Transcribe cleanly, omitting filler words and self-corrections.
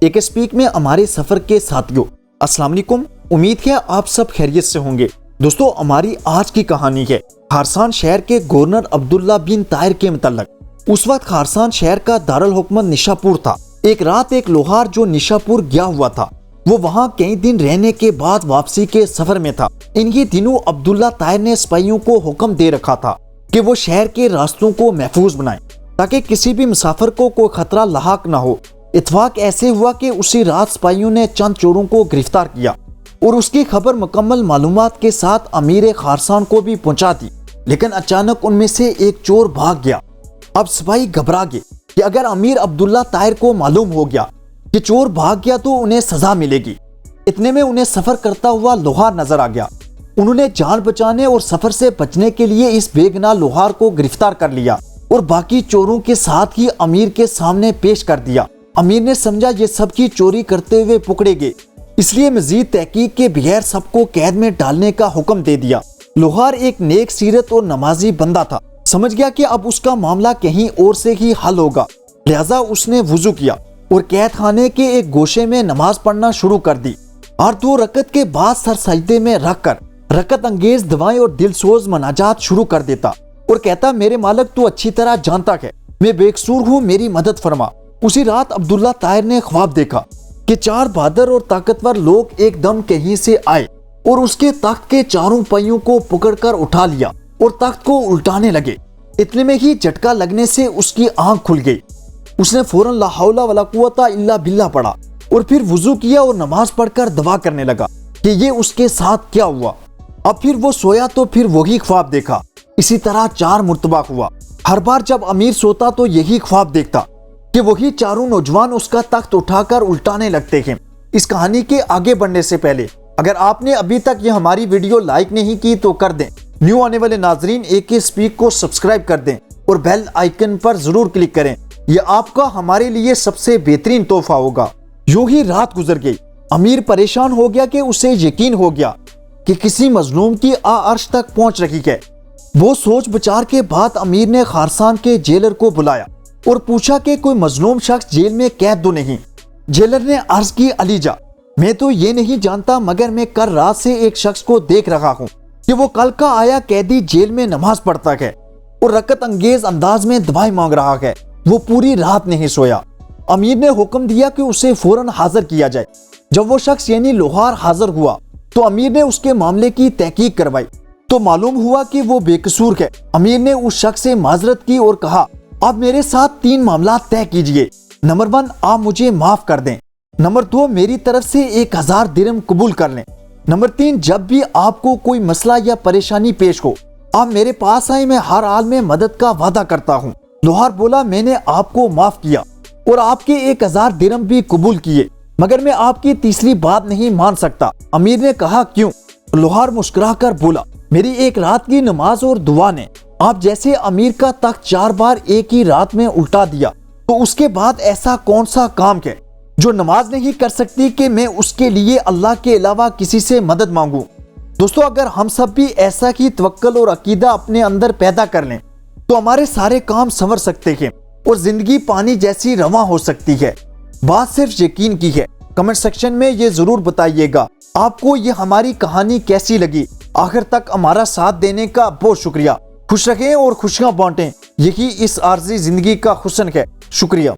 एक स्पीक में हमारे सफर के साथियों, अस्सलाम वालेकुम। उम्मीद है आप सब खैरियत से होंगे। दोस्तों, हमारी आज की कहानी है खारसान शहर के गवर्नर अब्दुल्ला बिन ताहिर के मुतल्लक। उस वक्त खारसान शहर का दारुल हुकूमत निशापुर था। एक रात एक लोहार जो निशापुर गया हुआ था, वो वहाँ कई दिन रहने के बाद वापसी के सफर में था। इन्हीं दिनों अब्दुल्ला ताहिर ने सिपाहियों को हुक्म दे रखा था कि वो शहर के रास्तों को महफूज बनाएं ताकि किसी भी मुसाफिर को कोई खतरा लाहक न हो। इत्फाक ऐसे हुआ कि उसी रात सिपाहियों ने चंद चोरों को गिरफ्तार किया और उसकी खबर मुकम्मल मालूमात के साथ अमीर खारसान को भी पहुंचा दी। लेकिन अचानक उनमें से एक चोर भाग गया। अब सिपाही घबरा गए कि अगर अमीर अब्दुल्ला ताहिर को मालूम हो गया कि चोर भाग गया तो उन्हें सजा मिलेगी। इतने में उन्हें सफर करता हुआ लोहार नजर आ गया। उन्होंने जान बचाने और सफर से बचने के लिए इस बेगुनाह लोहार को गिरफ्तार कर लिया और बाकी चोरों के साथ ही अमीर के सामने पेश कर दिया। अमीर ने समझा ये सबकी चोरी करते हुए पकड़े गए, इसलिए मजीद तहकीक के बगैर सबको कैद में डालने का हुक्म दे दिया। लोहार एक नेक सीरत और नमाजी बंदा था। समझ गया कि अब उसका मामला कहीं और से ही हल होगा, लिहाजा उसने वुजू किया और कैद खाने के एक गोशे में नमाज पढ़ना शुरू कर दी और 2 रकत के बाद सर सजदे में रखकर रकत अंगेज दवाएं और दिलसोज मनाजात शुरू कर देता और कहता, मेरे मालिक तू अच्छी तरह जानता है मैं बेकसूर हूँ, मेरी मदद फरमा। उसी रात अब्दुल्ला ताहिर ने ख्वाब देखा कि 4 बहादुर और ताकतवर लोग एकदम कहीं से आए और उसके तख्त के चारों पहियों को पकड़कर उठा लिया और तख्त को उल्टाने लगे। इतने में ही झटका लगने से उसकी आंख खुल गई। उसने फौरन ला हौला वला कुव्वता इल्ला बिल्लाह पढ़ा और फिर वुजू किया और नमाज पढ़कर दुआ करने लगा कि ये उसके साथ क्या हुआ। अब फिर वो सोया तो फिर वही ख्वाब देखा। इसी तरह 4 मरतबा हुआ। हर बार जब अमीर सोता तो यही ख्वाब देखता कि वही चारों नौजवान उसका तख्त उठाकर उल्टाने लगते हैं। इस कहानी के आगे बढ़ने से पहले अगर आपने अभी तक ये हमारी वीडियो लाइक नहीं की तो कर दें। न्यू आने वाले नाजरीन AK स्पीक को सब्सक्राइब कर दें और बेल आइकन पर जरूर क्लिक करें। यह आपका हमारे लिए सबसे बेहतरीन तोहफा होगा। यूं ही रात गुजर गई। अमीर परेशान हो गया कि उसे यकीन हो गया कि किसी मजलूम की अर्श तक पहुंच रही है। वो सोच विचार के बाद अमीर ने खारसान के जेलर को बुलाया और पूछा कि कोई मजलूम शख्स जेल में कैद तो नहीं। जेलर ने अर्ज की, अलीजा, मैं तो ये नहीं जानता, मगर मैं कल रात से एक शख्स को देख रहा हूँ कि वो कल का आया कैदी जेल में नमाज पढ़ता है और रकत अंगेज अंदाज में दवाएं मांग रहा है। वो पूरी रात नहीं सोया। अमीर ने हुक्म दिया कि उसे फौरन हाजिर किया जाए। जब वो शख्स यानी लोहार हाजिर हुआ तो अमीर ने उसके मामले की तहकीक करवाई तो मालूम हुआ कि वो बेकसूर है। अमीर ने उस शख्स से माजरत की और कहा, आप मेरे साथ 3 मामला तय कीजिए। नंबर 1, आप मुझे माफ कर दें। नंबर 2, मेरी तरफ से 1000 दिरहम कबूल कर लें। नंबर 3, जब भी आपको कोई मसला या परेशानी पेश हो आप मेरे पास आए, मैं हर हाल में मदद का वादा करता हूँ। लोहार बोला, मैंने आपको माफ किया और आपके 1000 दिरहम भी कबूल किए, मगर मैं आपकी तीसरी बात नहीं मान सकता। अमीर ने कहा, क्यों? लोहार मुस्कुराकर बोला, मेरी एक रात की नमाज और दुआ ने आप जैसे अमीर का तख्त 4 बार एक ही रात में उल्टा दिया, तो उसके बाद ऐसा कौन सा काम है जो नमाज नहीं कर सकती कि मैं उसके लिए अल्लाह के अलावा किसी से मदद मांगूं। दोस्तों, अगर हम सब भी ऐसा ही तवक्कुल और अकीदा अपने अंदर पैदा कर लें तो हमारे सारे काम संवर सकते हैं और जिंदगी पानी जैसी रवा हो सकती है। बात सिर्फ यकीन की है। कमेंट सेक्शन में ये जरूर बताइएगा आपको ये हमारी कहानी कैसी लगी। आखिर तक हमारा साथ देने का बहुत शुक्रिया। खुश रहें और खुशियां बांटें, यही इस आर्जी जिंदगी का हुस्न है। शुक्रिया।